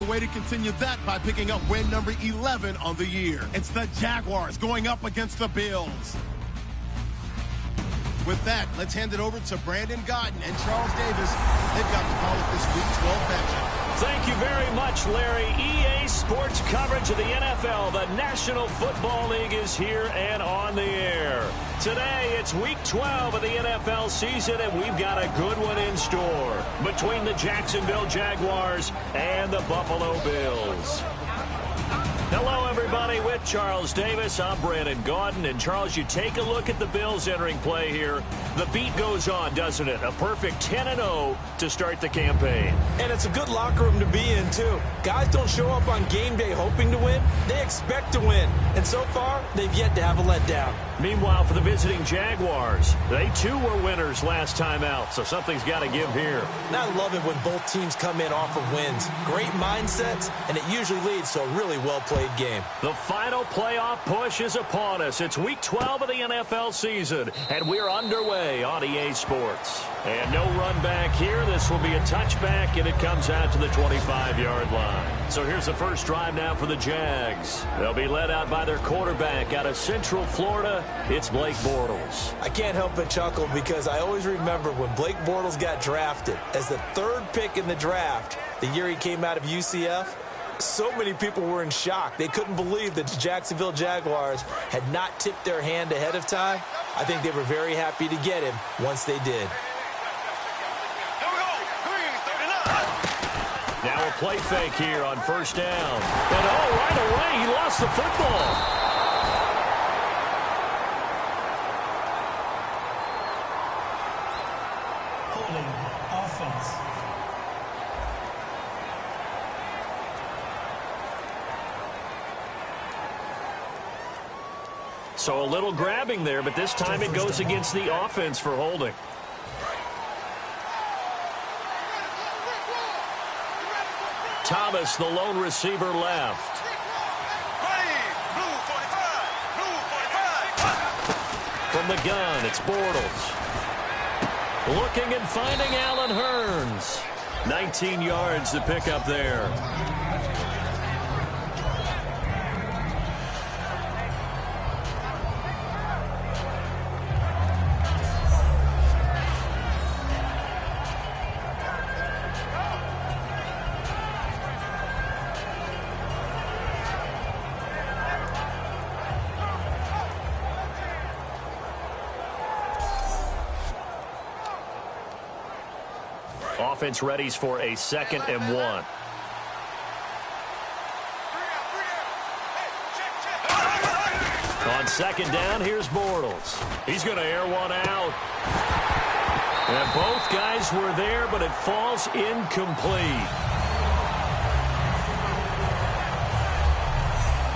way to continue that by picking up win number 11 on the year. It's the Jaguars going up against the Bills. With that, let's hand it over to Brandon Godden and Charles Davis. They've got the call of this Week 12 matchup. Thank you very much, Larry. EA Sports coverage of the NFL. The National Football League is here and on the air. Today, it's Week 12 of the NFL season, and we've got a good one in store between the Jacksonville Jaguars and the Buffalo Bills. Hello, everybody. With Charles Davis, I'm Brandon Gaudin. And, Charles, you take a look at the Bills entering play here. The beat goes on, doesn't it? A perfect 10-0 to start the campaign. And it's a good locker room to be in, too. Guys don't show up on game day hoping to win. They expect to win. And so far, they've yet to have a letdown. Meanwhile, for the visiting Jaguars, they, too, were winners last time out, so something's got to give here. And I love it when both teams come in off of wins. Great mindsets, and it usually leads to a really well-played game. The final playoff push is upon us. It's Week 12 of the NFL season, and we're underway on EA Sports. And no run back here. This will be a touchback, and it comes out to the 25-yard line. So here's the first drive now for the Jags. They'll be led out by their quarterback out of Central Florida. It's Blake Bortles. I can't help but chuckle because I always remember when Blake Bortles got drafted as the third pick in the draft, the year he came out of UCF. So many people were in shock. They couldn't believe that the Jacksonville Jaguars had not tipped their hand ahead of time. I think they were very happy to get him once they did. Now a play fake here on first down. And right away, he lost the football. So a little grabbing there, but this time it goes against the offense for holding. Thomas, the lone receiver, left. From the gun, it's Bortles. Looking and finding Allen Hurns. 19 yards to pick up there. Offense readies for a 2nd and 1. On 2nd down, here's Bortles. He's going to air one out. And both guys were there, but it falls incomplete.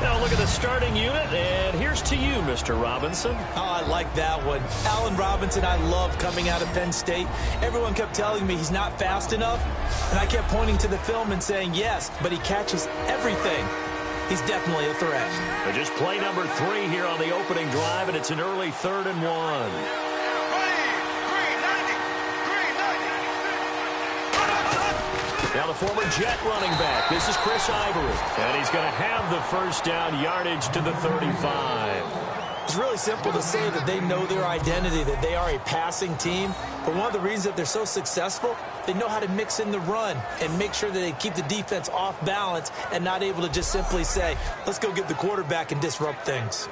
Now look at the starting unit, and here's to you, Mr. Robinson. Oh, I like that one. Allen Robinson, I love coming out of Penn State. Everyone kept telling me he's not fast enough, and I kept pointing to the film and saying yes, but he catches everything. He's definitely a threat. But just play number 3 here on the opening drive, and it's an early 3rd and 1. Now the former Jet running back. This is Chris Ivory. And he's going to have the first down, yardage to the 35. It's really simple to say that they know their identity, that they are a passing team. But one of the reasons that they're so successful, they know how to mix in the run and make sure that they keep the defense off balance and not able to just simply say, let's go get the quarterback and disrupt things.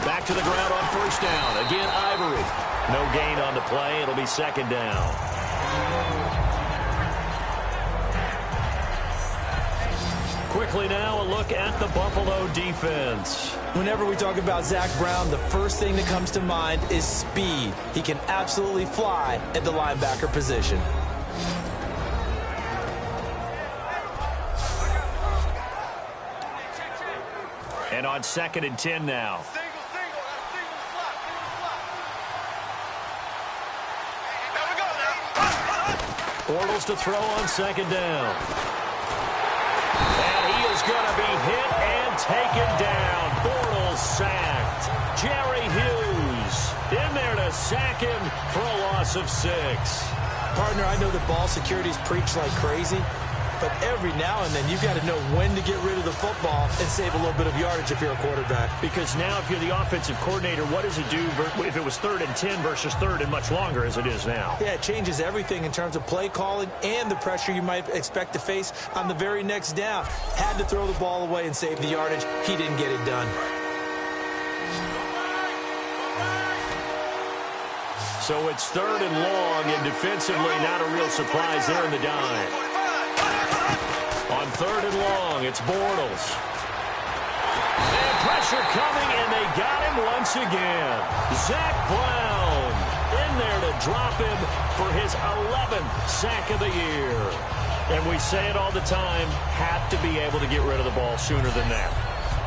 Back to the ground on first down. Again, Ivory. No gain on the play. It'll be 2nd down. Quickly now, a look at the Buffalo defense. Whenever we talk about Zach Brown, the first thing that comes to mind is speed. He can absolutely fly at the linebacker position. And on 2nd and 10 now. Bortles to throw on 2nd down. And he is going to be hit and taken down. Bortles sacked. Jerry Hughes. to sack him for a loss of 6. Partner, I know that ball security's preached like crazy, but every now and then you've got to know when to get rid of the football and save a little bit of yardage if you're a quarterback. Because now if you're the offensive coordinator, what does it do if it was 3rd and 10 versus 3rd and much longer as it is now? Yeah, it changes everything in terms of play calling and the pressure you might expect to face on the very next down. Had to throw the ball away and save the yardage. He didn't get it done. So it's 3rd and long, and defensively not a real surprise there in the dime. On 3rd and long, it's Bortles. And pressure coming, and they got him once again. Zach Brown in there to drop him for his 11th sack of the year. And we say it all the time, have to be able to get rid of the ball sooner than that.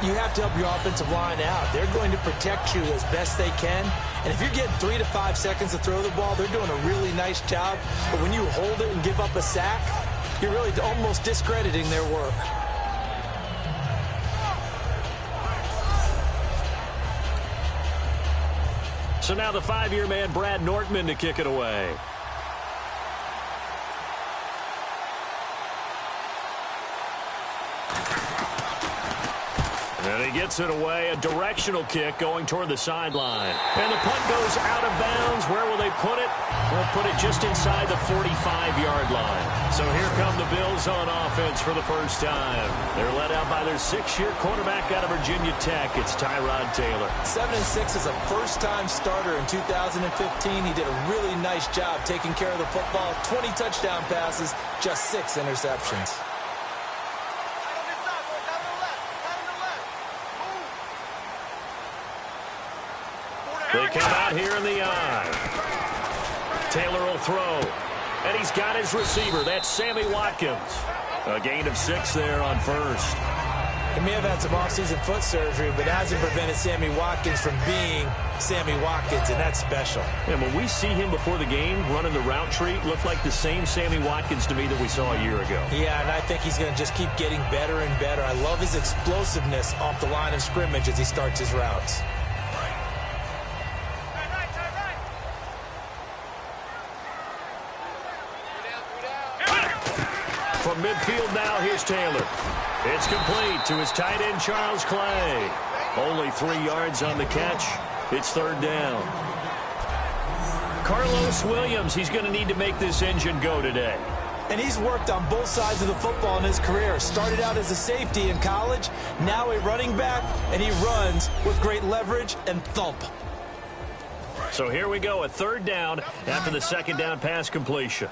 You have to help your offensive line out. They're going to protect you as best they can. And if you're getting 3 to 5 seconds to throw the ball, they're doing a really nice job. But when you hold it and give up a sack, you're really almost discrediting their work. So now the 5-year man, Brad Nortman, to kick it away. And he gets it away, a directional kick going toward the sideline. And the punt goes out of bounds. Where will they put it? They'll put it just inside the 45-yard line. So here come the Bills on offense for the first time. They're led out by their 6-year quarterback out of Virginia Tech. It's Tyrod Taylor. 7-6 as a first-time starter in 2015. He did a really nice job taking care of the football. 20 touchdown passes, just 6 interceptions. They come out here in the eye. Taylor will throw. And he's got his receiver. That's Sammy Watkins. A gain of 6 there on first. He may have had some offseason foot surgery, but hasn't prevented Sammy Watkins from being Sammy Watkins, and that's special. And when we see him before the game running the route tree, looked like the same Sammy Watkins to me that we saw a year ago. Yeah, and I think he's going to just keep getting better and better. I love his explosiveness off the line of scrimmage as he starts his routes. From midfield now, here's Taylor. It's complete to his tight end, Charles Clay. Only 3 yards on the catch. It's 3rd down. Carlos Williams, he's going to need to make this engine go today. And he's worked on both sides of the football in his career. Started out as a safety in college, now a running back, and he runs with great leverage and thump. So here we go, a 3rd down after the 2nd down pass completion.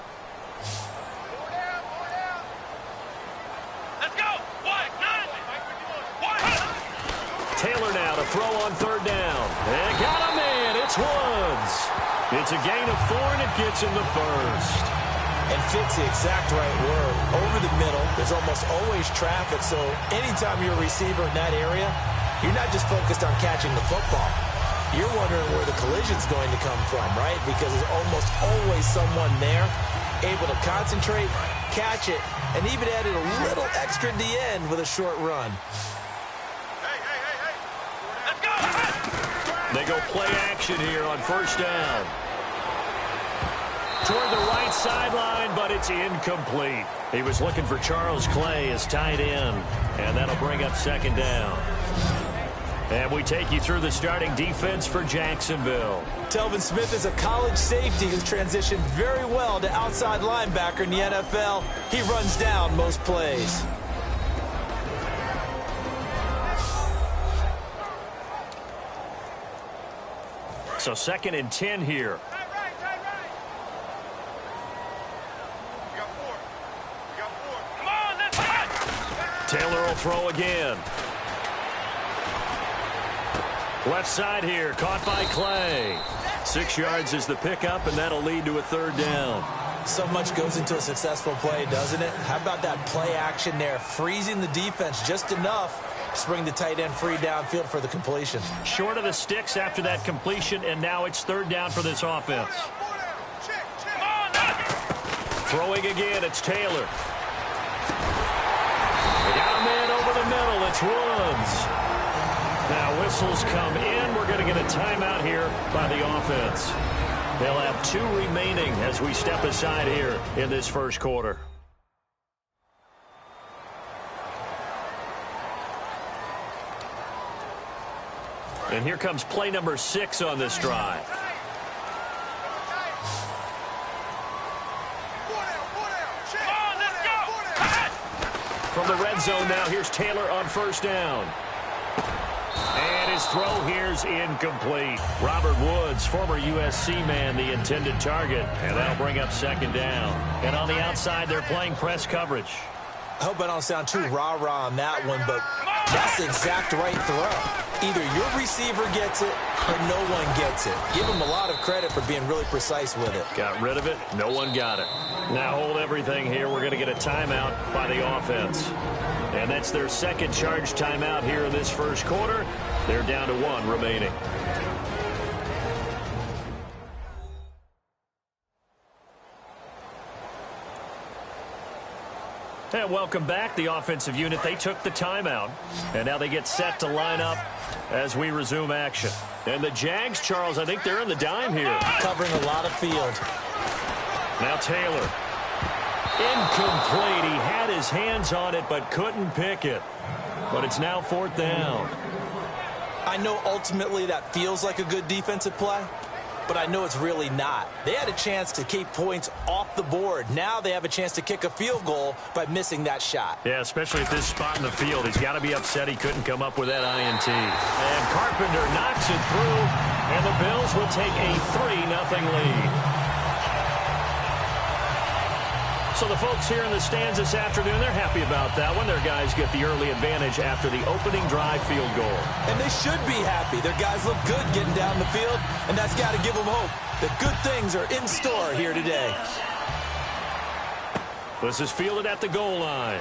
Taylor now to throw on 3rd down. And got him in. It's Woods. It's a gain of 4, and it gets him the 1st. And fits the exact right word. Over the middle, there's almost always traffic, so anytime you're a receiver in that area, you're not just focused on catching the football. You're wondering where the collision's going to come from, right? Because there's almost always someone there able to concentrate, catch it, and even added a little extra at the end with a short run. They go play action here on 1st down. Toward the right sideline, but it's incomplete. He was looking for Charles Clay as tight end, and that'll bring up 2nd down. And we take you through the starting defense for Jacksonville. Telvin Smith is a college safety who's transitioned very well to outside linebacker in the NFL. He runs down most plays. So 2nd and 10 here. Taylor will throw again. Left side here, caught by Clay. 6 yards is the pickup, and that'll lead to a 3rd down. So much goes into a successful play, doesn't it? How about that play action there, freezing the defense just enough to bring the tight end free downfield for the completion. Short of the sticks after that completion, and now it's 3rd down for this offense. Throwing again, it's Taylor. They got a man over the middle, it's Woods. Now whistles come in. We're going to get a timeout here by the offense. They'll have 2 remaining as we step aside here in this first quarter. And here comes play number 6 on this drive. From the red zone now, here's Taylor on first down. And his throw here's incomplete. Robert Woods, former USC man, the intended target. And that'll bring up second down. And on the outside, they're playing press coverage. I hope I don't sound too rah-rah on that one, but that's the exact right throw. Either your receiver gets it or no one gets it. Give him a lot of credit for being really precise with it. Got rid of it. No one got it. Now hold everything here. We're going to get a timeout by the offense. And that's their second charge timeout here in this first quarter. They're down to 1 remaining. And welcome back. The offensive unit, they took the timeout. And now they get set to line up as we resume action. And the Jags, Charles, I think they're in the dime here. Covering a lot of field. Now Taylor. Incomplete. He had his hands on it but couldn't pick it. But it's now 4th down. I know ultimately that feels like a good defensive play, but I know it's really not. They had a chance to keep points off the board. Now they have a chance to kick a field goal by missing that shot. Yeah, especially at this spot in the field. He's got to be upset he couldn't come up with that INT. And Carpenter knocks it through, and the Bills will take a 3-0 lead. So the folks here in the stands this afternoon, they're happy about that one. Their guys get the early advantage after the opening drive field goal. And they should be happy. Their guys look good getting down the field, and that's got to give them hope that good things are in store here today. This is fielded at the goal line.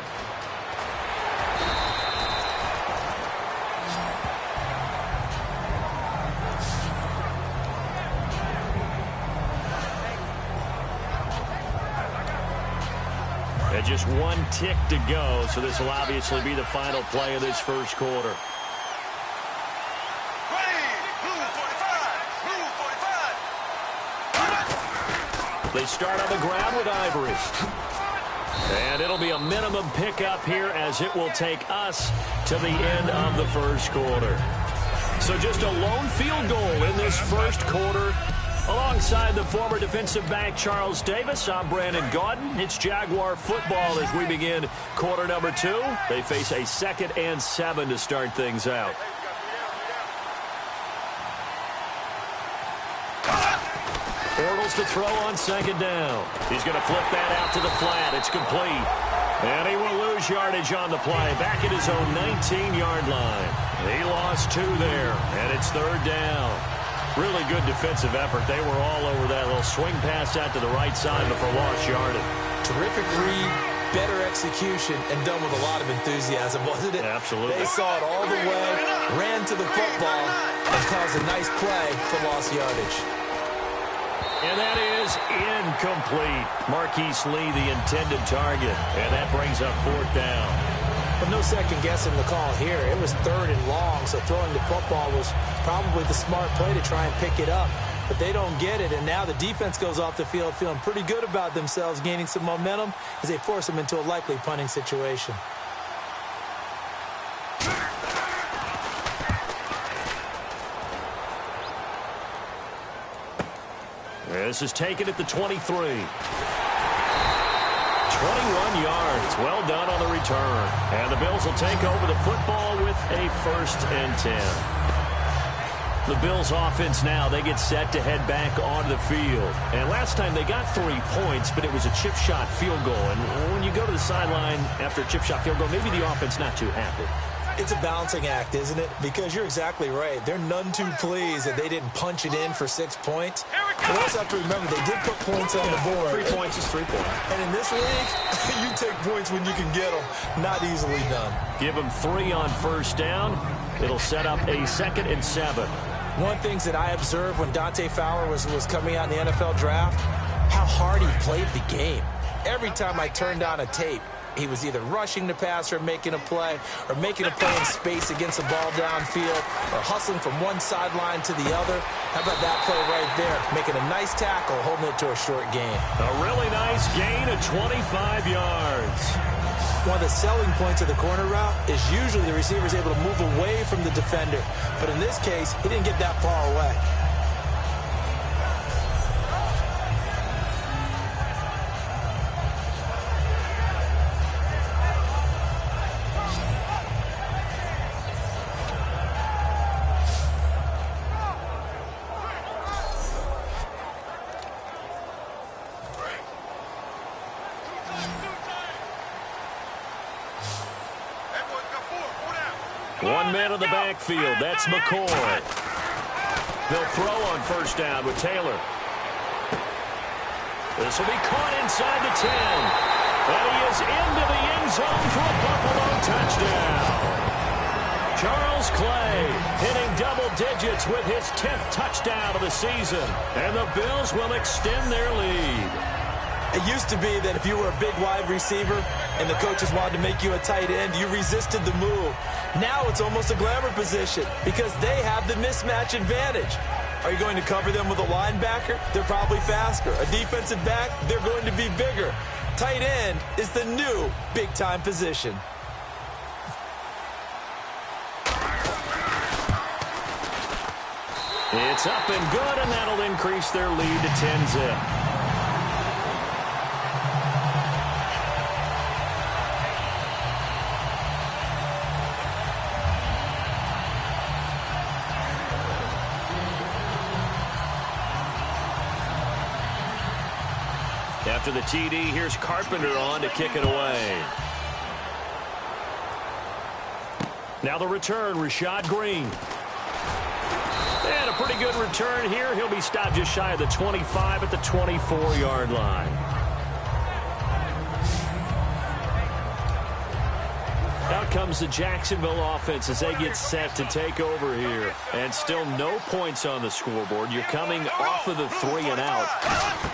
And just 1 tick to go, so this will obviously be the final play of this first quarter. They start on the ground with Ivory. And it'll be a minimum pickup here as it will take us to the end of the first quarter. So just a lone field goal in this first quarter. Alongside the former defensive back Charles Davis, I'm Brandon Gaudin. It's Jaguar football as we begin quarter number 2. They face a 2nd and 7 to start things out. Bortles to throw on second down. He's going to flip that out to the flat. It's complete. And he will lose yardage on the play. Back at his own 19-yard line. He lost 2 there, and it's 3rd down. Really good defensive effort. They were all over that little swing pass out to the right side before lost yardage. Terrific read, better execution, and done with a lot of enthusiasm, wasn't it? Absolutely. They saw it all the way, ran to the football, and caused a nice play for lost yardage. And that is incomplete. Marquise Lee, the intended target. And that brings up 4th down. But no second guessing the call here. It was 3rd and long, so throwing the football was probably the smart play to try and pick it up. But they don't get it, and now the defense goes off the field feeling pretty good about themselves, gaining some momentum as they force them into a likely punting situation. This is taken at the 23. 21 yards. Well done on the return. And the Bills will take over the football with a 1st and 10. The Bills offense now, they get set to head back onto the field. And last time they got 3 points, but it was a chip shot field goal. And when you go to the sideline after a chip shot field goal, maybe the offense not too happy. It's a balancing act, isn't it? Because you're exactly right. They're none too pleased that they didn't punch it in for 6 points. But also have to remember they did put points on the board. 3 points is 3 points. And in this league, you take points when you can get them. Not easily done. Give them 3 on first down. It'll set up a 2nd and 7. One of the things that I observed when Dante Fowler was coming out in the NFL draft, how hard he played the game. Every time I turned on a tape, He was either rushing the passer, making a play, or making a play in space against the ball downfield, or hustling from one sideline to the other. How about that play right there? Making a nice tackle, holding it to a short gain. A really nice gain of 25 yards. One of the selling points of the corner route is usually the receiver is able to move away from the defender. But in this case, he didn't get that far away. One man in the backfield. That's McCoy. They'll throw on first down with Taylor. This will be caught inside the 10. And he is into the end zone for a Buffalo touchdown. Charles Clay hitting double digits with his 10th touchdown of the season. And the Bills will extend their lead. It used to be that if you were a big wide receiver and the coaches wanted to make you a tight end, you resisted the move. Now it's almost a glamour position because they have the mismatch advantage. Are you going to cover them with a linebacker? They're probably faster. A defensive back? They're going to be bigger. Tight end is the new big-time position. It's up and good, and that'll increase their lead to 10-zip. After the TD, here's Carpenter on to kick it away. Now the return, Rashad Green. And a pretty good return here. He'll be stopped just shy of the 25 at the 24-yard line. Out comes the Jacksonville offense as they get set to take over here. And still no points on the scoreboard. You're coming off of the 3 and out.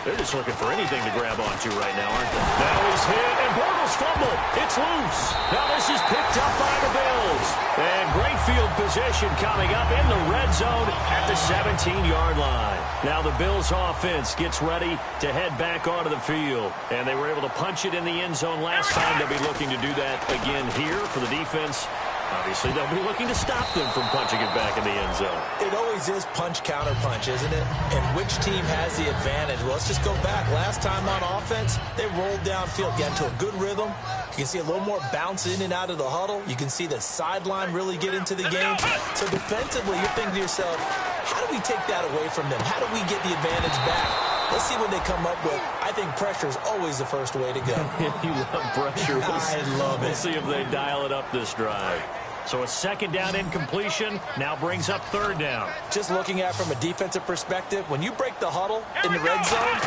They're just looking for anything to grab onto right now, aren't they? Now he's hit, and Bortles fumbled. It's loose. Now this is picked up by the Bills. And great field position coming up in the red zone at the 17-yard line. Now the Bills offense gets ready to head back onto the field. And they were able to punch it in the end zone last time. They'll be looking to do that again here for the defense. Obviously, they'll be looking to stop them from punching it back in the end zone. It always is punch, counter punch, isn't it? And which team has the advantage? Well, let's just go back. Last time on offense, they rolled downfield, got into a good rhythm. You can see a little more bounce in and out of the huddle. You can see the sideline really get into the game. So defensively, you're thinking to yourself, how do we take that away from them? How do we get the advantage back? Let's see what they come up with. I think pressure is always the first way to go. You love pressure. I love it. We'll see if they dial it up this drive. So a second down incompletion now brings up third down. Just looking at it from a defensive perspective, when you break the huddle in the red zone,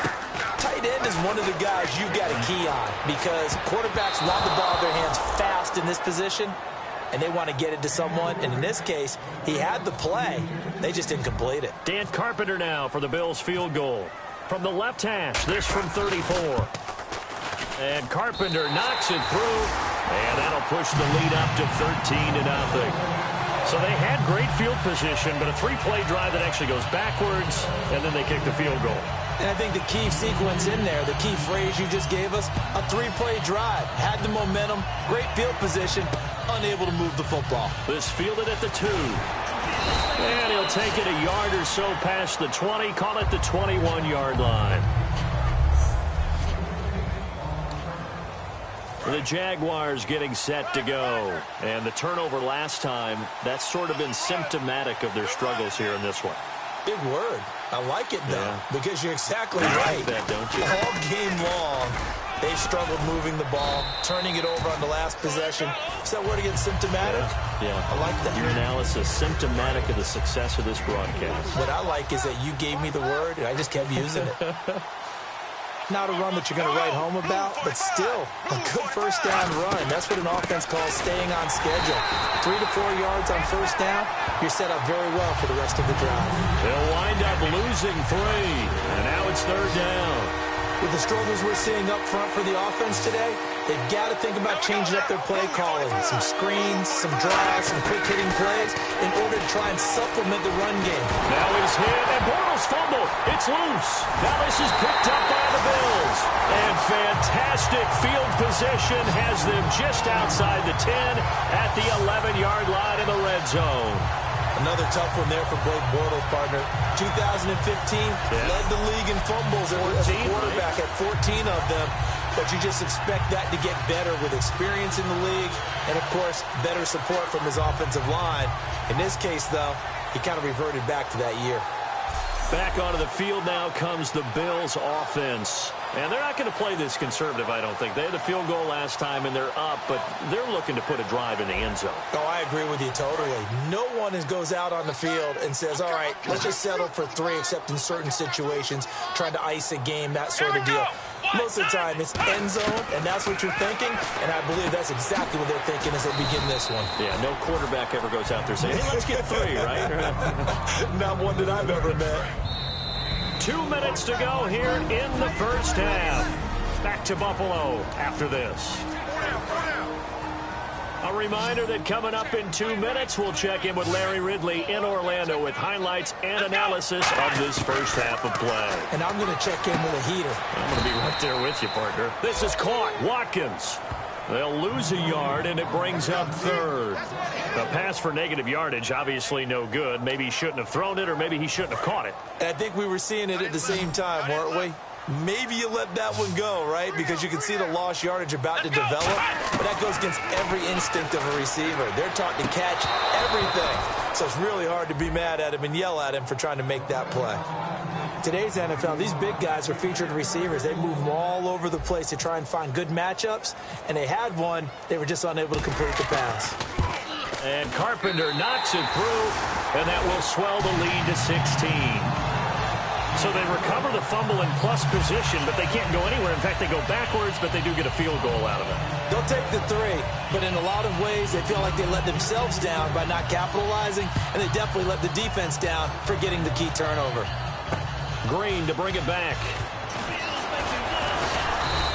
tight end is one of the guys you've got a key on because quarterbacks want the ball in their hands fast in this position, and they want to get it to someone. And in this case, he had the play. They just didn't complete it. Dan Carpenter now for the Bills field goal. From the left hash, this from 34. And Carpenter knocks it through, and that'll push the lead up to 13-0. So they had great field position, but a 3-play drive that actually goes backwards, and then they kick the field goal. And I think the key sequence in there, the key phrase you just gave us, a 3-play drive. Had the momentum, great field position, unable to move the football. This fielded at the 2. And he'll take it a yard or so past the 20, call it the 21-yard line. The Jaguars getting set to go. And the turnover last time, that's sort of been symptomatic of their struggles here in this one. Big word. I like it, though, because you're exactly right. You like that, don't you? All game long, they've struggled moving the ball, turning it over on the last possession. Is that word again, symptomatic? Yeah. I like that. Your analysis, symptomatic of the success of this broadcast. What I like is that you gave me the word, and I just kept using it. Not a run that you're going to write home about, but still a good first down run. That's what an offense calls staying on schedule. 3 to 4 yards on first down, you're set up very well for the rest of the drive. They'll wind up losing 3, and now it's third down. With the struggles we're seeing up front for the offense today, they've got to think about changing up their play calling. Some screens, some draws, some quick-hitting plays in order to try and supplement the run game. Now he's hit, and Bortles fumbled. It's loose. Now this is picked up by the Bills. And fantastic field position has them just outside the 10 at the 11-yard line in the red zone. Another tough one there for Blake Bortles, partner. 2015 led the league in fumbles as a quarterback at 14 of them. But you just expect that to get better with experience in the league and, of course, better support from his offensive line. In this case, though, he kind of reverted back to that year. Back onto the field now comes the Bills offense. And they're not going to play this conservative, I don't think. They had a field goal last time, and they're up, but they're looking to put a drive in the end zone. Oh, I agree with you totally. No one goes out on the field and says, all right, let's just settle for 3, except in certain situations, trying to ice a game, that sort of deal. Most of the time, it's end zone, and that's what you're thinking, and I believe that's exactly what they're thinking as they begin this one. Yeah, no quarterback ever goes out there saying, hey, let's get 3, right? Not one that I've ever met. 2 minutes to go here in the first half. Back to Buffalo after this. A reminder that coming up in 2 minutes, we'll check in with Larry Ridley in Orlando with highlights and analysis of this first half of play. And I'm going to check in with a heater. I'm going to be right there with you, partner. This is caught. Watkins. They'll lose a yard, and it brings up third. The pass for negative yardage, obviously no good. Maybe he shouldn't have thrown it, or maybe he shouldn't have caught it. I think we were seeing it at the same time, weren't we? Maybe you let that one go, right? Because you can see the lost yardage about to develop. But that goes against every instinct of a receiver. They're taught to catch everything. So it's really hard to be mad at him and yell at him for trying to make that play. Today's NFL, these big guys are featured receivers. They move them all over the place to try and find good matchups. And they had one. They were just unable to complete the pass. And Carpenter knocks it through, and that will swell the lead to 16. So they recover the fumble in plus position, but they can't go anywhere. In fact, they go backwards, but they do get a field goal out of it. They'll take the 3, but in a lot of ways, they feel like they let themselves down by not capitalizing, and they definitely let the defense down for getting the key turnover. Green to bring it back.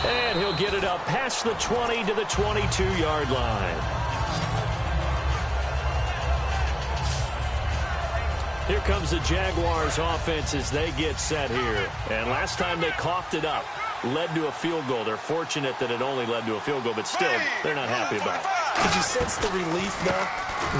And he'll get it up past the 20 to the 22-yard line. Here comes the Jaguars offense as they get set here. And last time they coughed it up, led to a field goal. They're fortunate that it only led to a field goal, but still, they're not happy about it. Could you sense the relief, though,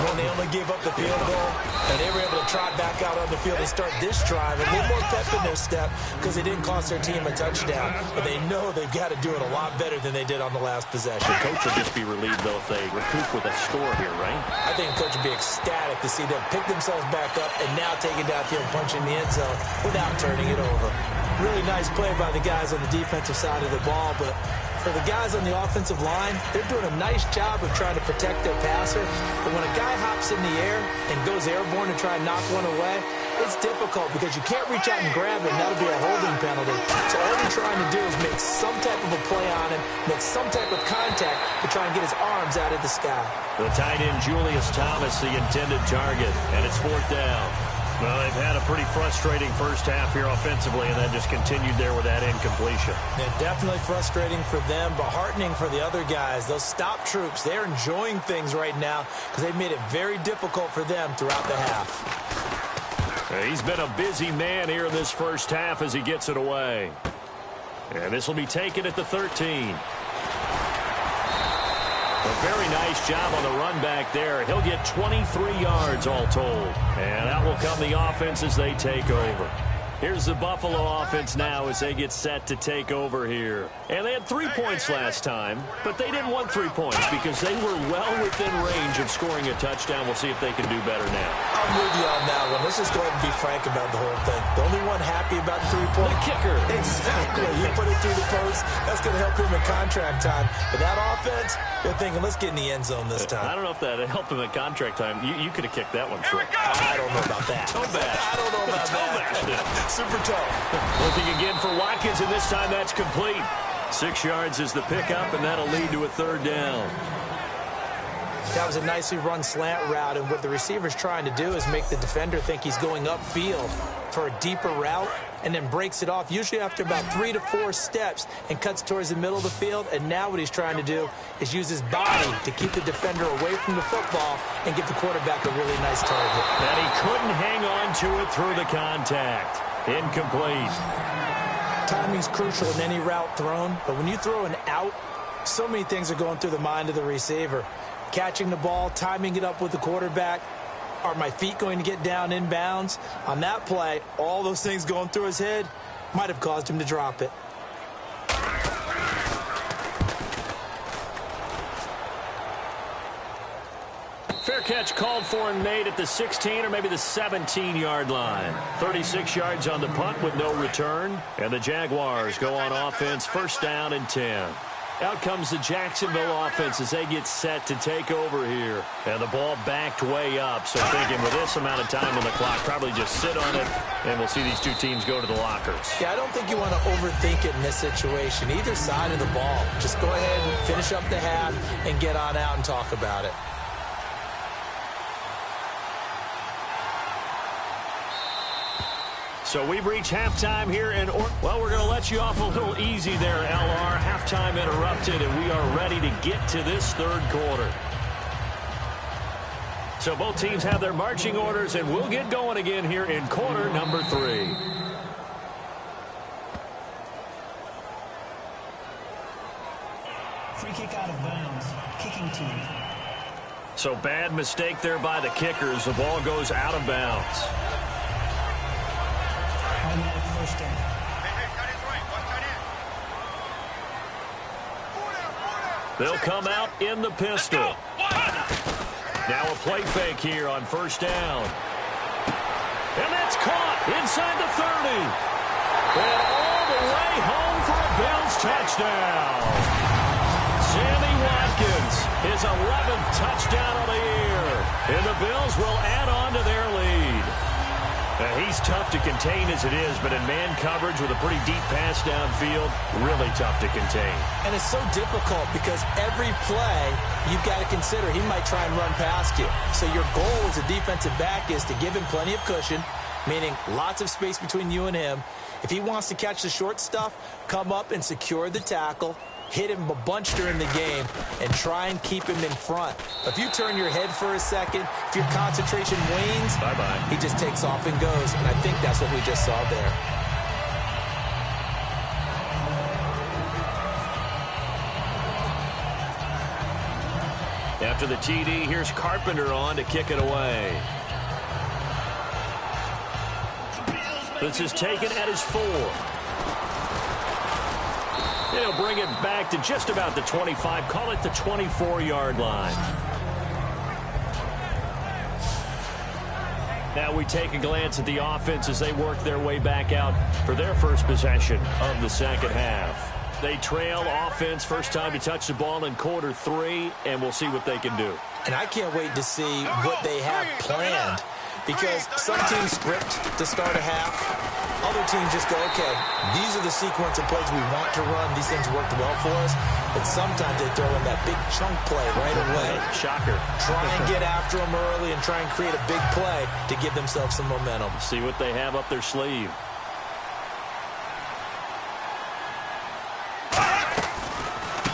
when they only gave up the field goal? And they were able to trot back out on the field and start this drive. A little more pep in their step because they didn't cost their team a touchdown. But they know they've got to do it a lot better than they did on the last possession. The coach will just be relieved, though, if they recoup with a score here, right? I think the coach would be ecstatic to see them pick themselves back up and now take it downfield, punching the end zone without turning it over. Really nice play by the guys on the defensive side of the ball, but for the guys on the offensive line, they're doing a nice job of trying to protect their passer. But when a guy hops in the air and goes airborne to try and knock one away, it's difficult because you can't reach out and grab it, and that'll be a holding penalty. So all you're trying to do is make some type of a play on him, make some type of contact to try and get his arms out of the sky. The tight end, Julius Thomas, the intended target, and it's 4th down. Well, they've had a pretty frustrating first half here offensively, and then just continued there with that incompletion. Yeah, definitely frustrating for them, but heartening for the other guys. Those stop troops, they're enjoying things right now because they've made it very difficult for them throughout the half. He's been a busy man here in this first half as he gets it away. And this will be taken at the 13. A very nice job on the run back there. He'll get 23 yards all told. And out will come the offense as they take over. Here's the Buffalo offense now as they get set to take over here. And they had 3 points last time, but they didn't want 3 points because they were well within range of scoring a touchdown. We'll see if they can do better now. I'm with you on that one. Let's just go ahead and be frank about the whole thing. The only one happy about the 3-point. The kicker. Exactly. You put it through the post. That's going to help him in contract time. But that offense, they're thinking, let's get in the end zone this time. I don't know if that helped him in contract time. You could have kicked that one through. I don't know about that. Toe bash. I don't know about that. Super tough. Looking again for Watkins, and this time that's complete. 6 yards is the pickup, and that'll lead to a 3rd down. That was a nicely run slant route, and what the receiver's trying to do is make the defender think he's going upfield for a deeper route, and then breaks it off, usually after about 3 to 4 steps, and cuts towards the middle of the field. And now what he's trying to do is use his body to keep the defender away from the football and give the quarterback a really nice target. And he couldn't hang on to it through the contact. Incomplete. Timing's crucial in any route thrown, but when you throw an out, so many things are going through the mind of the receiver. Catching the ball, timing it up with the quarterback. Are my feet going to get down in bounds? On that play, all those things going through his head might have caused him to drop it. Fair catch called for and made at the 16 or maybe the 17-yard line. 36 yards on the punt with no return. And the Jaguars go on offense, first down and 10. Out comes the Jacksonville offense as they get set to take over here. And the ball backed way up. So thinking with this amount of time on the clock, probably just sit on it, and we'll see these two teams go to the lockers. Yeah, I don't think you want to overthink it in this situation. Either side of the ball. Just go ahead and finish up the half and get on out and talk about it. So we've reached halftime here in well, we're going to let you off a little easy there, LR. Halftime interrupted, and we are ready to get to this third quarter. So both teams have their marching orders, and we'll get going again here in quarter number 3. Free kick out of bounds. Kicking team. So bad mistake there by the kickers. The ball goes out of bounds. First down. They'll come out in the pistol. Now a play fake here on first down. And that's caught inside the 30. And all the way home for a Bills touchdown. Sammy Watkins, his 11th touchdown of the year. And the Bills will add on to their lead. He's tough to contain as it is, but in man coverage with a pretty deep pass downfield, really tough to contain. And it's so difficult because every play you've got to consider he might try and run past you. So your goal as a defensive back is to give him plenty of cushion, meaning lots of space between you and him. If he wants to catch the short stuff, come up and secure the tackle, hit him a bunch during the game, and try and keep him in front. If you turn your head for a second, if your concentration wanes, bye-bye. He just takes off and goes, and I think that's what we just saw there. After the TD, here's Carpenter on to kick it away. This is taken at his 4. He'll bring it back to just about the 25. Call it the 24-yard line. Now we take a glance at the offense as they work their way back out for their first possession of the second half. They trail offense first time to touch the ball in quarter 3, and we'll see what they can do. And I can't wait to see what they have planned, because some teams script to start a half. Other teams just go, okay, these are the sequence of plays we want to run. These things worked well for us. But sometimes they throw in that big chunk play right away. Shocker. Try and get after them early and try and create a big play to give themselves some momentum. See what they have up their sleeve.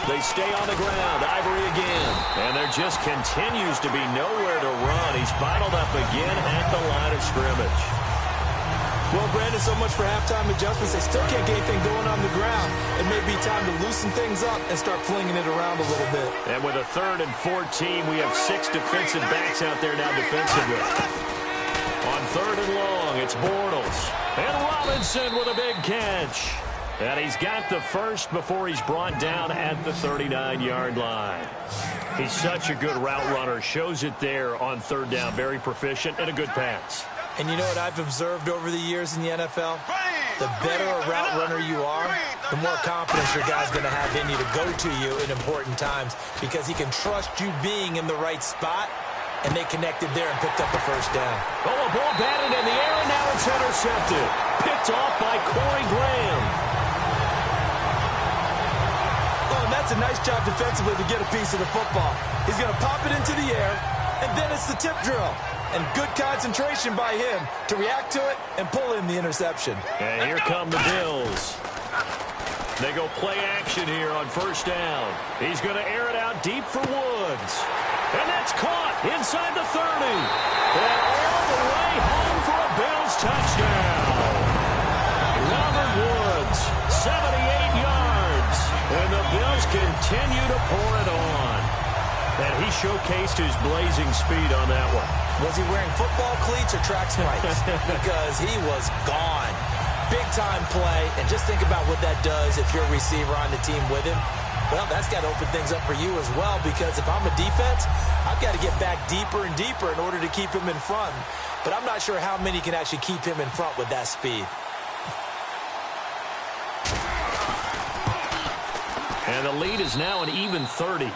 They stay on the ground. Ivory again. And there just continues to be nowhere to run. He's bottled up again at the line of scrimmage. Well, Brandon, so much for halftime adjustments. They still can't get anything going on the ground. It may be time to loosen things up and start flinging it around a little bit. And with a 3rd and 14, we have 6 defensive backs out there now defensively. On 3rd and long, it's Bortles. And Robinson with a big catch. And he's got the first before he's brought down at the 39-yard line. He's such a good route runner. Shows it there on 3rd down. Very proficient and a good pass. And you know what I've observed over the years in the NFL? The better a route runner you are, the more confidence your guy's going to have in you to go to you in important times, because he can trust you being in the right spot, and they connected there and picked up the first down. Oh, a ball batted in the air, and now it's intercepted. Picked off by Corey Graham. Oh, and That's a nice job defensively to get a piece of the football. He's going to pop it into the air, and then it's the tip drill. And good concentration by him to react to it and pull in the interception. And here come the Bills. They go play action here on first down. He's going to air it out deep for Woods. And that's caught inside the 30. And all the way home for a Bills touchdown. Robert Woods, 78 yards. And the Bills continue to pour it on. And he showcased his blazing speed on that one. Was he wearing football cleats or track spikes? Because he was gone. Big-time play, and just think about what that does if you're a receiver on the team with him. Well, that's got to open things up for you as well, because if I'm a defense, I've got to get back deeper and deeper in order to keep him in front. But I'm not sure how many can actually keep him in front with that speed. And the lead is now an even 30.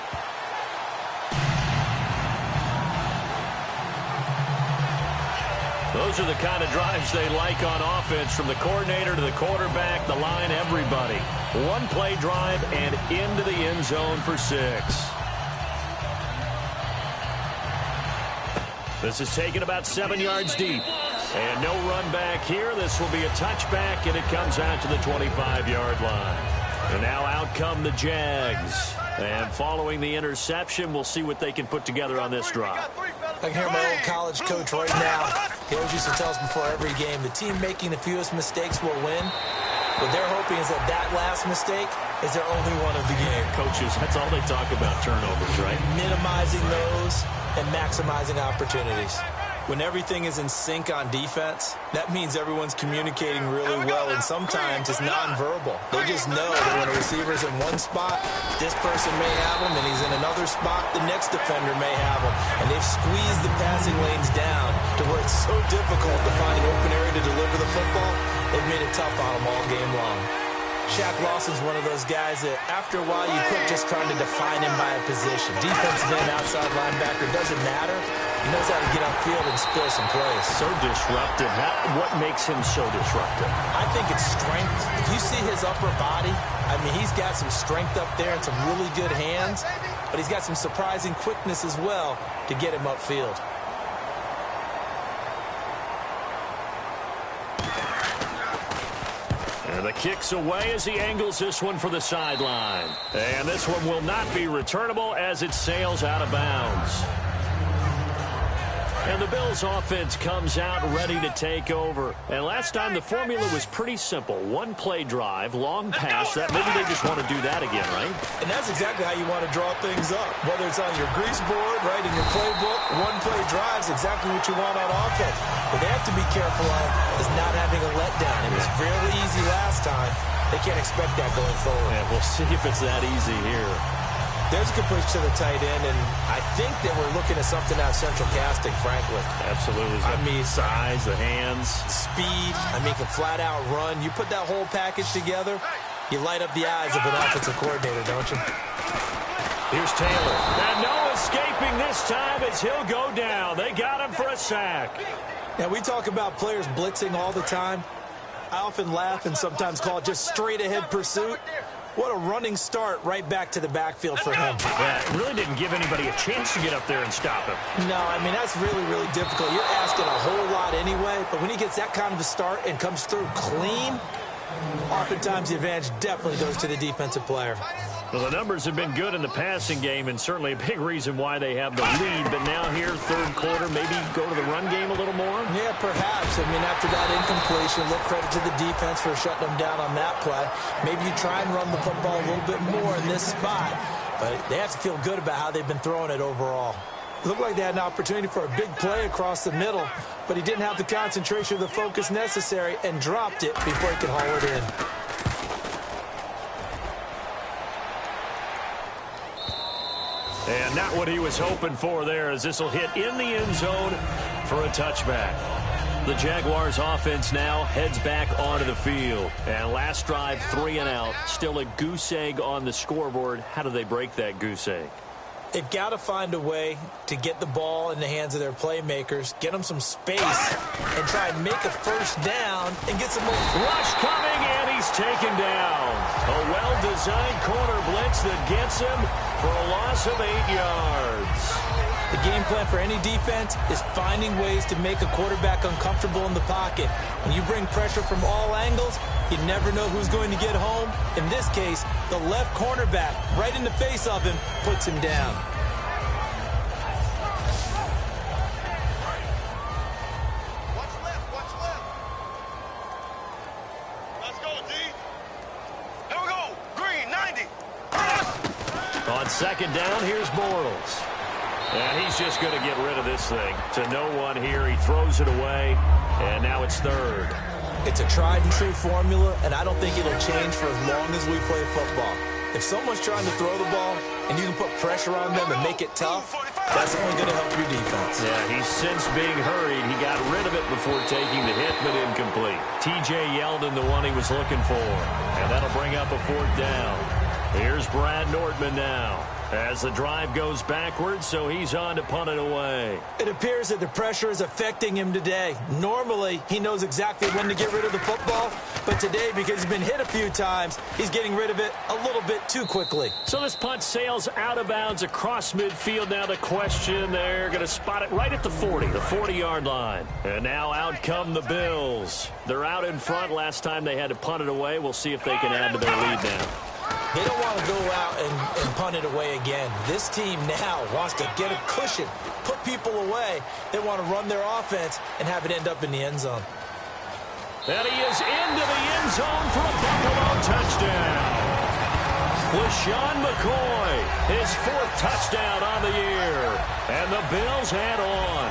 Those are the kind of drives they like on offense, from the coordinator to the quarterback, the line, everybody. One play drive and into the end zone for 6. This is taken about 7 yards deep. And no run back here. This will be a touchback, and it comes out to the 25-yard line. And now out come the Jags. And following the interception, we'll see what they can put together on this drive. I can hear my old college coach right now. He always used to tell us before every game, the team making the fewest mistakes will win. What they're hoping is that last mistake is their only one of the game. Coaches, that's all they talk about, turnovers, right? Minimizing those and maximizing opportunities. When everything is in sync on defense, that means everyone's communicating really well, and sometimes it's nonverbal. They just know that when a receiver's in one spot, this person may have him, and he's in another spot, the next defender may have him. And they've squeezed the passing lanes down to where it's so difficult to find an open area to deliver the football. They've made it tough on them all game long. Shaq Lawson's one of those guys that after a while you quit just trying to define him by a position. Defensive end, outside linebacker, doesn't matter. He knows how to get upfield and spill some plays. So disruptive. What makes him so disruptive? I think it's strength. If you see his upper body, I mean, he's got some strength up there and some really good hands, but he's got some surprising quickness as well to get him upfield. And the kick's away as he angles this one for the sideline. And this one will not be returnable as it sails out of bounds. And the Bills offense comes out ready to take over. And last time the formula was pretty simple. One play drive, long pass. That maybe they just want to do that again, right? And that's exactly how you want to draw things up. Whether it's on your grease board, right, in your playbook, one play drive is exactly what you want on offense. What they have to be careful of is not having a letdown. It was fairly easy last time. They can't expect that going forward. And we'll see if it's that easy here. There's a good push to the tight end, and I think that we're looking at something out of central casting, frankly. Absolutely. I mean, size, the hands. Speed. I mean, can flat out run. You put that whole package together, you light up the eyes of an offensive coordinator, don't you? Here's Taylor. And no escaping this time as he'll go down. They got him for a sack. Now, we talk about players blitzing all the time. I often laugh and sometimes call it just straight-ahead pursuit. What a running start right back to the backfield for him. Yeah, it really didn't give anybody a chance to get up there and stop him. No, I mean, that's really, really difficult. You're asking a whole lot anyway, but when he gets that kind of a start and comes through clean, oftentimes the advantage definitely goes to the defensive player. Well, the numbers have been good in the passing game, and certainly a big reason why they have the lead. But now here, third quarter, maybe go to the run game a little more? Yeah, perhaps. I mean, after that incompletion, look, credit to the defense for shutting them down on that play. Maybe you try and run the football a little bit more in this spot. But they have to feel good about how they've been throwing it overall. Looked like they had an opportunity for a big play across the middle, but he didn't have the concentration or the focus necessary and dropped it before he could haul it in. And not what he was hoping for there, as this will hit in the end zone for a touchback. The Jaguars offense now heads back onto the field. And last drive, 3 and out. Still a goose egg on the scoreboard. How do they break that goose egg? They've got to find a way to get the ball in the hands of their playmakers, get them some space, and try and make a first down and get some more. Rush coming, and he's taken down. A well-designed corner blitz that gets him for a loss of 8 yards. The game plan for any defense is finding ways to make a quarterback uncomfortable in the pocket. When you bring pressure from all angles, you never know who's going to get home. In this case, the left cornerback, right in the face of him, puts him down. On second down, here's Bortles. And he's just going to get rid of this thing. To no one here, he throws it away, and now it's third. It's a tried-and-true formula, and I don't think it'll change for as long as we play football. If someone's trying to throw the ball, and you can put pressure on them and make it tough, that's only going to help your defense. Yeah, he's since being hurried. He got rid of it before taking the hit, but incomplete. T.J. Yeldon, the one he was looking for. And that'll bring up a fourth down. Here's Brad Nordman now as the drive goes backwards, so he's on to punt it away. It appears that the pressure is affecting him today. Normally, he knows exactly when to get rid of the football, but today, because he's been hit a few times, he's getting rid of it a little bit too quickly. So this punt sails out of bounds across midfield. Now the question, they're going to spot it right at the 40, the 40-yard line. And now out come the Bills. They're out in front. Last time they had to punt it away. We'll see if they can add to their lead now. They don't want to go out and punt it away again. This team now wants to get a cushion, put people away. They want to run their offense and have it end up in the end zone. And he is into the end zone for a Buffalo touchdown. LaShawn McCoy, his fourth touchdown on the year. And the Bills add on.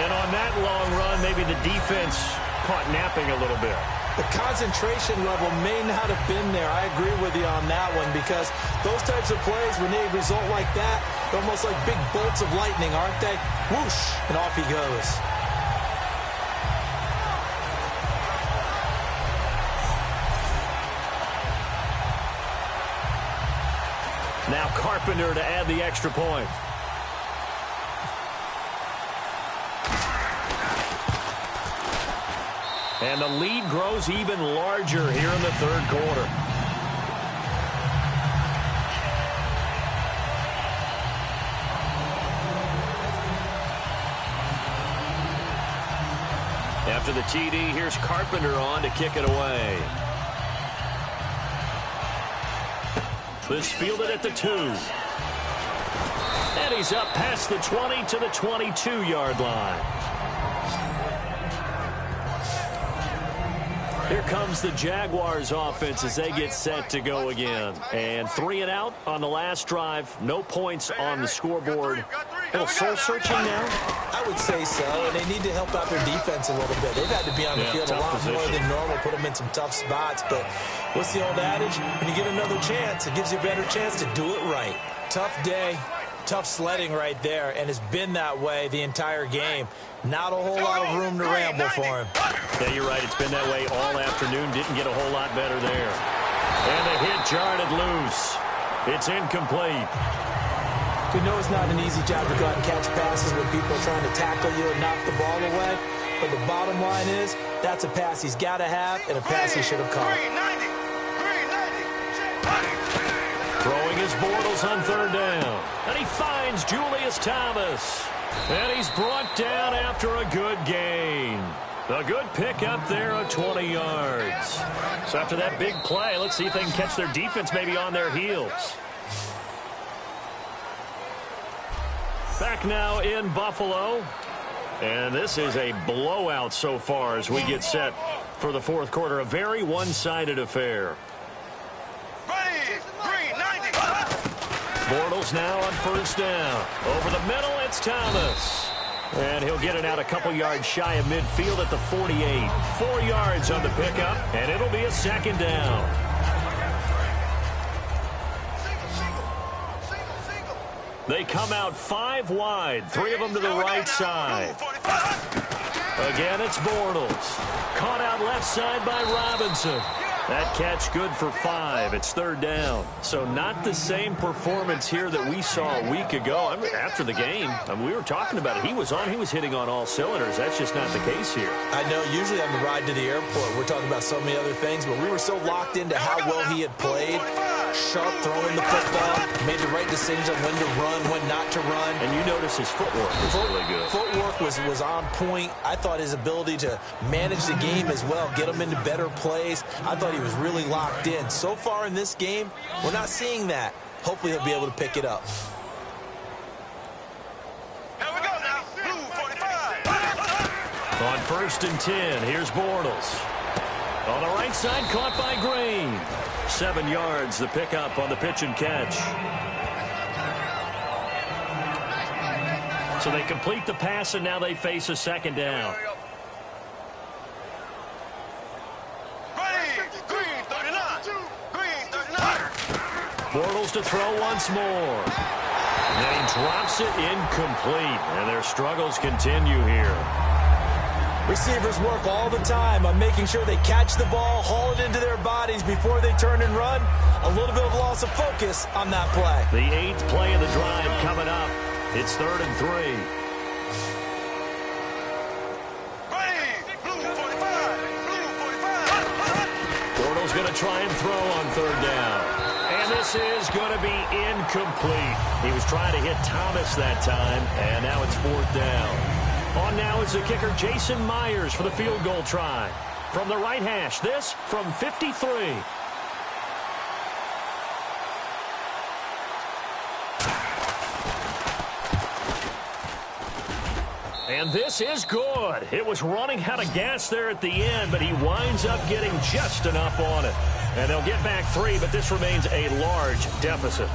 And on that long run, maybe the defense caught napping a little bit. The concentration level may not have been there. I agree with you on that one, because those types of plays, when they result like that, they're almost like big bolts of lightning, aren't they? Whoosh, and off he goes. Now Carpenter to add the extra point. And the lead grows even larger here in the third quarter. After the TD, here's Carpenter on to kick it away. This fielded at the 2. And he's up past the 20 to the 22-yard line. Here comes the Jaguars offense as they get set to go again. And 3 and out on the last drive. No points on the scoreboard. A little soul-searching now? I would say so, and they need to help out their defense a little bit. They've had to be on the field a lot more than normal, put them in some tough spots. But what's the old adage? When you get another chance, it gives you a better chance to do it right. Tough day. Tough sledding right there, and it's been that way the entire game. Not a whole lot of room to ramble for him. Yeah, you're right. It's been that way all afternoon. Didn't get a whole lot better there. And the hit jarred it loose. It's incomplete. We know it's not an easy job to go out and catch passes when people are trying to tackle you and knock the ball away. But the bottom line is, that's a pass he's got to have and a pass he should have caught. Throwing his Bortles on third down. And he finds Julius Thomas. And he's brought down after a good gain. A good pick up there of 20 yards. So after that big play, let's see if they can catch their defense maybe on their heels. Back now in Buffalo. And this is a blowout so far as we get set for the fourth quarter. A very one-sided affair. Bortles now on first down. Over the middle, it's Thomas. And he'll get it out a couple yards shy of midfield at the 48. 4 yards on the pickup, and it'll be a second down. They come out 5 wide, 3 of them to the right side. Again, it's Bortles. Caught out left side by Robinson. That catch good for 5. It's 3rd down. So not the same performance here that we saw a week ago. I mean, after the game, we were talking about it. He was hitting on all cylinders. That's just not the case here. I know usually on the ride to the airport, we're talking about so many other things, but we were so locked into how well he had played. Sharp throwing the football, made the right decisions on when to run, when not to run. And you notice his footwork was really good. Footwork was on point. I thought his ability to manage the game as well, get him into better plays. I thought he was really locked in. So far in this game, we're not seeing that. Hopefully he'll be able to pick it up. Here we go now. Blue 45. On 1st and 10, here's Bortles. On the right side, caught by Green. 7 yards, the pickup on the pitch and catch. So they complete the pass, and now they face a 2nd down. Green 39. Green 39. Bortles to throw once more. And he drops it incomplete, and their struggles continue here. Receivers work all the time on making sure they catch the ball, haul it into their bodies before they turn and run. A little bit of loss of focus on that play. The 8th play of the drive coming up. It's 3rd and 3. Blue 45. Blue 45. Bortles going to try and throw on 3rd down. And this is going to be incomplete. He was trying to hit Thomas that time, and now it's 4th down. On now is the kicker, Jason Myers, for the field goal try. From the right hash, this from 53. And this is good. It was running out of gas there at the end, but he winds up getting just enough on it. And they'll get back 3, but this remains a large deficit.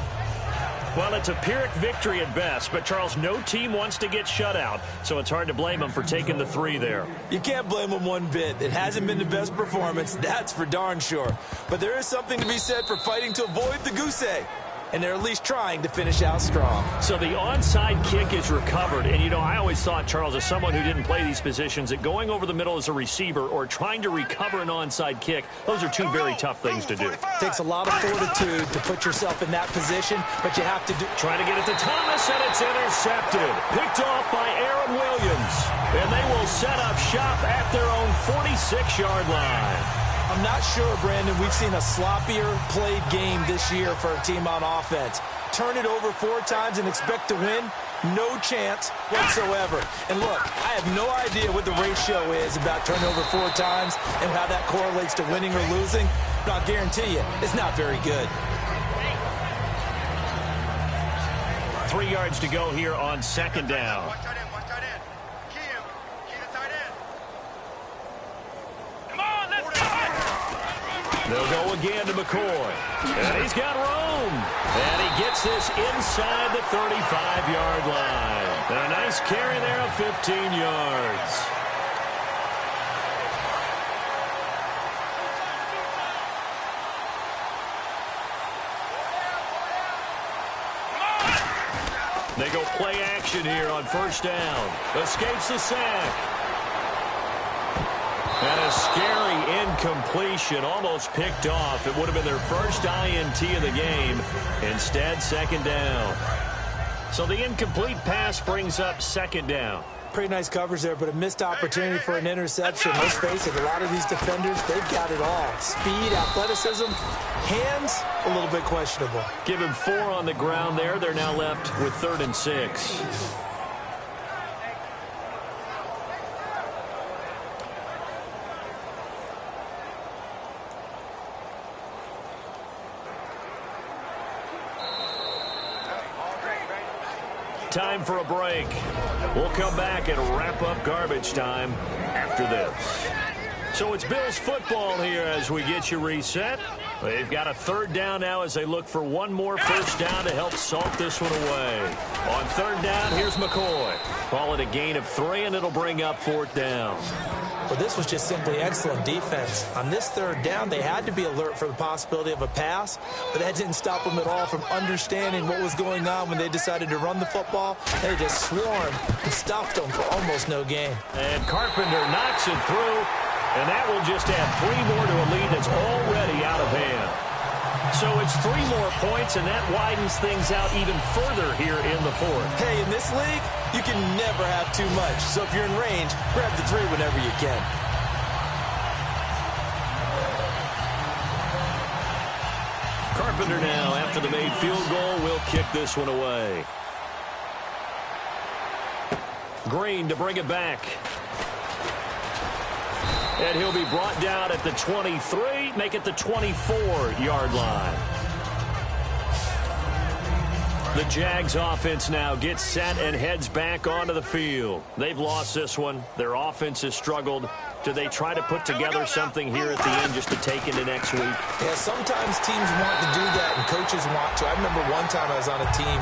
Well, it's a Pyrrhic victory at best, but, Charles, no team wants to get shut out, so it's hard to blame them for taking the 3 there. You can't blame them one bit. It hasn't been the best performance, that's for darn sure. But there is something to be said for fighting to avoid the goose egg. And they're at least trying to finish out strong. So the onside kick is recovered. And, you know, I always thought, Charles, as someone who didn't play these positions, that going over the middle as a receiver or trying to recover an onside kick, those are 2 very tough things to do. It takes a lot of fortitude to put yourself in that position, but you have to do... Trying to get it to Thomas, and it's intercepted. Picked off by Aaron Williams. And they will set up shop at their own 46-yard line. I'm not sure, Brandon, we've seen a sloppier played game this year for a team on offense. Turn it over 4 times and expect to win? No chance whatsoever. And look, I have no idea what the ratio is about turning over 4 times and how that correlates to winning or losing, but I'll guarantee you, it's not very good. 3 yards to go here on 2nd down. Watch tight end. Watch tight end. Key him. Key the tight end. Come on, let's go. They'll go again to McCoy. And he's got room. And he gets this inside the 35-yard line. And a nice carry there of 15 yards. They go play action here on 1st down. Escapes the sack. And a scary incompletion, almost picked off. It would have been their first INT of the game. Instead, 2nd down. So the incomplete pass brings up 2nd down. Pretty nice coverage there, but a missed opportunity for an interception. Let's face it, a lot of these defenders, they've got it all. Speed, athleticism, hands, a little bit questionable. Give him 4 on the ground there. They're now left with 3rd and 6. Time for a break. We'll come back and wrap up garbage time after this. So it's Bills football here as we get you reset. They've got a 3rd down now as they look for one more 1st down to help salt this one away. On 3rd down, here's McCoy. Call it a gain of 3, and it'll bring up 4th down. Well, this was just simply excellent defense. On this 3rd down, they had to be alert for the possibility of a pass, but that didn't stop them at all from understanding what was going on when they decided to run the football. They just swarmed and stuffed them for almost no gain. And Carpenter knocks it through, and that will just add 3 more to a lead that's already So it's 3 more points, and that widens things out even further here in the fourth. Hey, in this league, you can never have too much. So if you're in range, grab the 3 whenever you can. Carpenter now, after the made field goal, will kick this one away. Green to bring it back. And he'll be brought down at the 23, make it the 24-yard line. The Jags offense now gets set and heads back onto the field. They've lost this one. Their offense has struggled. Do they try to put together something here at the end just to take into next week? Yeah, sometimes teams want to do that and coaches want to. I remember one time I was on a team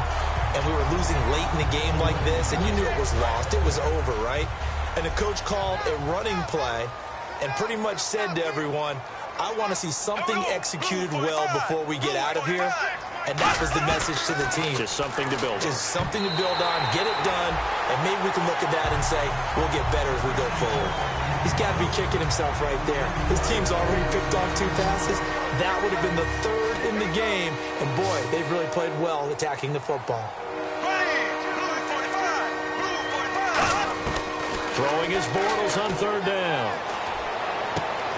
and we were losing late in the game like this, and you knew it was lost. It was over, right? And the coach called a running play and pretty much said to everyone, I want to see something executed well before we get out of here. And that was the message to the team. Just something to build on. Just something to build on, get it done, and maybe we can look at that and say, we'll get better as we go forward. He's got to be kicking himself right there. His team's already picked off 2 passes. That would have been the 3rd in the game. And, boy, they've really played well attacking the football. Throwing his Bortles on 3rd down.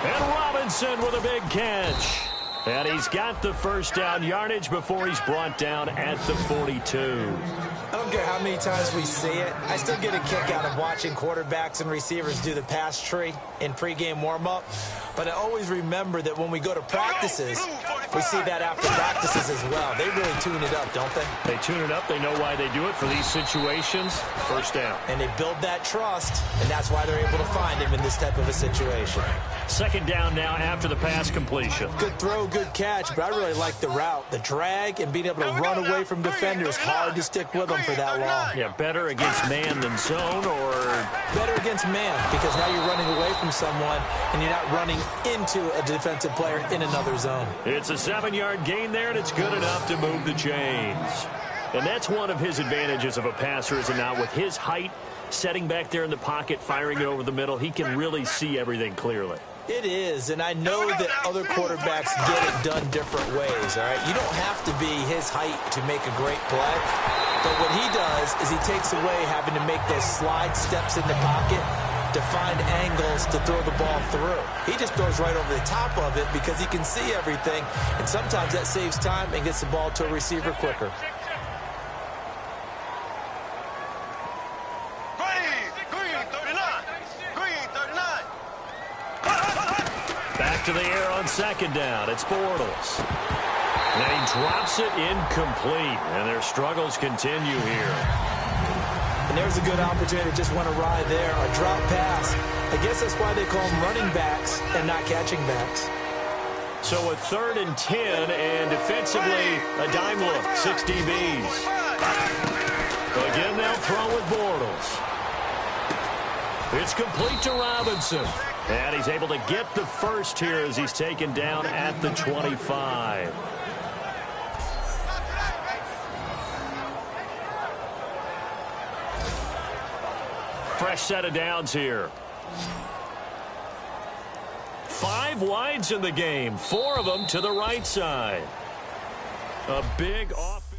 And Robinson with a big catch. And he's got the first down yardage before he's brought down at the 42. I don't care how many times we see it. I still get a kick out of watching quarterbacks and receivers do the pass tree in pregame warm-up. But I always remember that when we go to practices, we see that after practices as well. They really tune it up, don't they? They tune it up. They know why they do it for these situations. First down. And they build that trust, and that's why they're able to find him in this type of a situation. 2nd down now after the pass completion. Good throw, good catch, but I really like the route. The drag and being able to run away from defenders. Hard to stick with them for that long. Yeah, better against man than zone, or better against man, because now you're running away from someone and you're not running into a defensive player in another zone. It's a 7-yard gain there, and it's good enough to move the chains. And that's one of his advantages of a passer, is it not? With his height, setting back there in the pocket, firing it over the middle, he can really see everything clearly. It is, and I know that other quarterbacks get it done different ways, all right? You don't have to be his height to make a great play, but what he does is he takes away having to make those slide steps in the pocket to find angles to throw the ball through. He just throws right over the top of it because he can see everything, and sometimes that saves time and gets the ball to a receiver quicker. Back to the air on 2nd down. It's Bortles. And he drops it incomplete. And their struggles continue here. And there's a good opportunity. Just went awry there. A drop pass. I guess that's why they call them running backs and not catching backs. So a 3rd and 10, and defensively, a dime look. 6 DBs. Again, they'll throw with Bortles. It's complete to Robinson. And he's able to get the first here as he's taken down at the 25. Fresh set of downs here. 5 wides in the game, 4 of them to the right side. A big off.